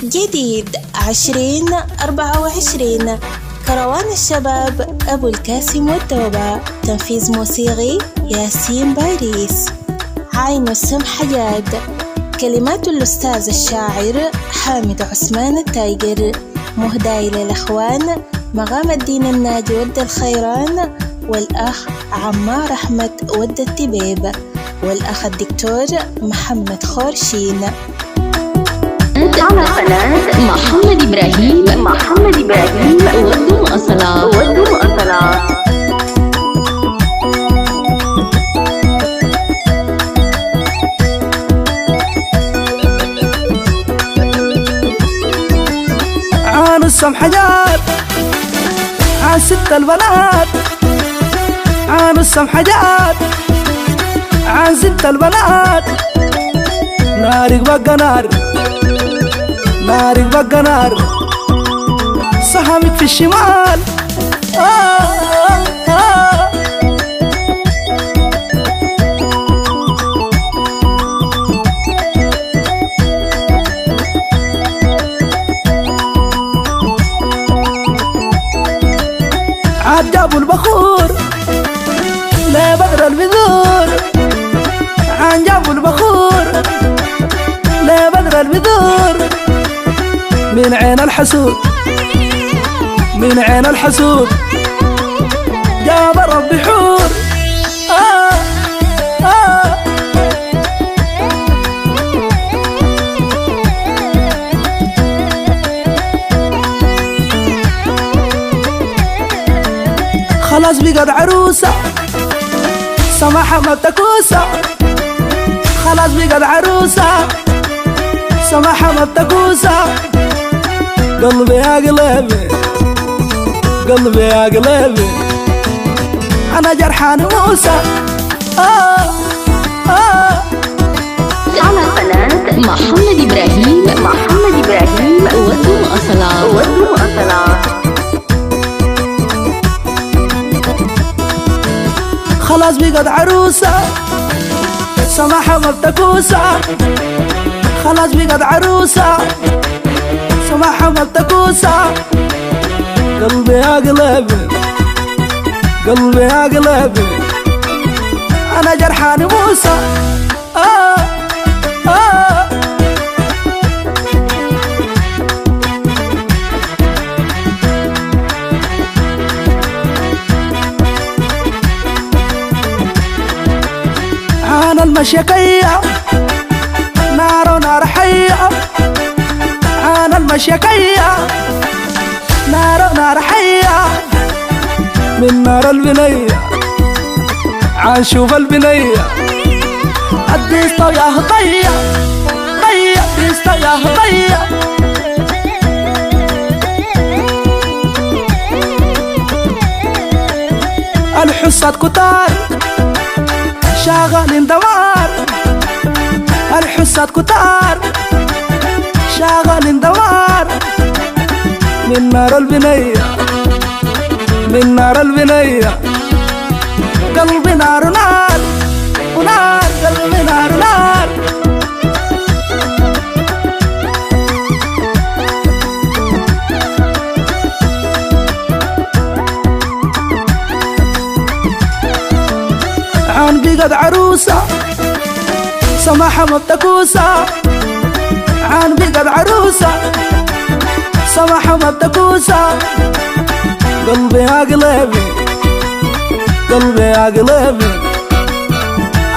جديد 2024 كروان الشباب أبو الكاسم والتوبة. تنفيذ موسيقي ياسين باريس. عين السمح جاد. كلمات الأستاذ الشاعر حامد عثمان التايجر. مهداي للأخوان مغام الدين الناجي ود الخيران، والأخ عمار أحمد ود التبيب، والأخ الدكتور محمد خورشين. على قناة محمد إبراهيم ودو أصلا عن السمحجات عن ست البنات، عن السمحجات عن ست البنات. نارك بقى نار، نارك بقى نار، سهمك في الشمال. عاد جابوا البخور لبدر البذور، عاد جابوا البخور لبدر البذور. من عين الحسود، من عين الحسود جاب ربي حور. خلاص بقت عروسة سماحة ما تكوسة، خلاص بقت عروسة سماحة ما تكوسة. قلبي يا قلبي، قلبي يا قلبي، أنا جرحان موسى. على قناة محمد إبراهيم ودو أصلا خلاص بقت عروسة سماحة ما بتكوسة، خلاص بقت عروسة سماحة ما بتكوسة. قلبي يا قلبي، قلبي يا قلبي، أنا جرحان موسى. عن المشيكية نار ونار حية، عن المشيكية نار ونار حية. من نار البنية عن شوف البنية، الديستا يا هطية طية، ديستا يا هطية. الحصات كتار شاغلين دوار، الحصات كتار شاغلين دوار. من نار البنية، من نار البنية، قلبي نار نار ونار، قلبي نار نار. عن بقت عروسة سماحة ما بتكوسة، عن بقت عروسة سماحة ما بتكوسة. قلبي يا قلبي، قلبي يا قلبي،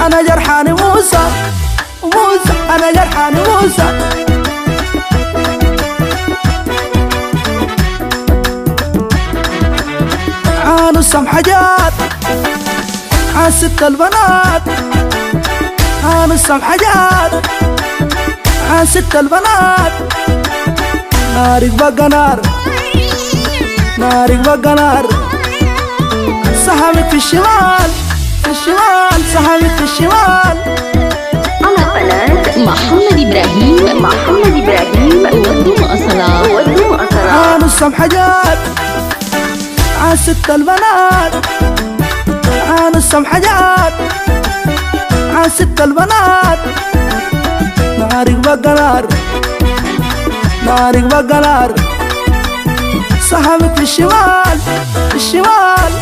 أنا جرحان موسى موسى، أنا جرحان موسى. عن السمحجات عن ست البنات، عن السمحجات عن ست البنات. نارك بقى نار، نارك بقى نار، سهمك في الشمال، في الشمال، سهمك في الشمال. على قناة محمد إبراهيم ودو أصلا عن السمحجات عن ست البنات، عن السمحجات عن ست البنات. نارك بقى نار، نارك بقلار سحبك في الشمال في الشمال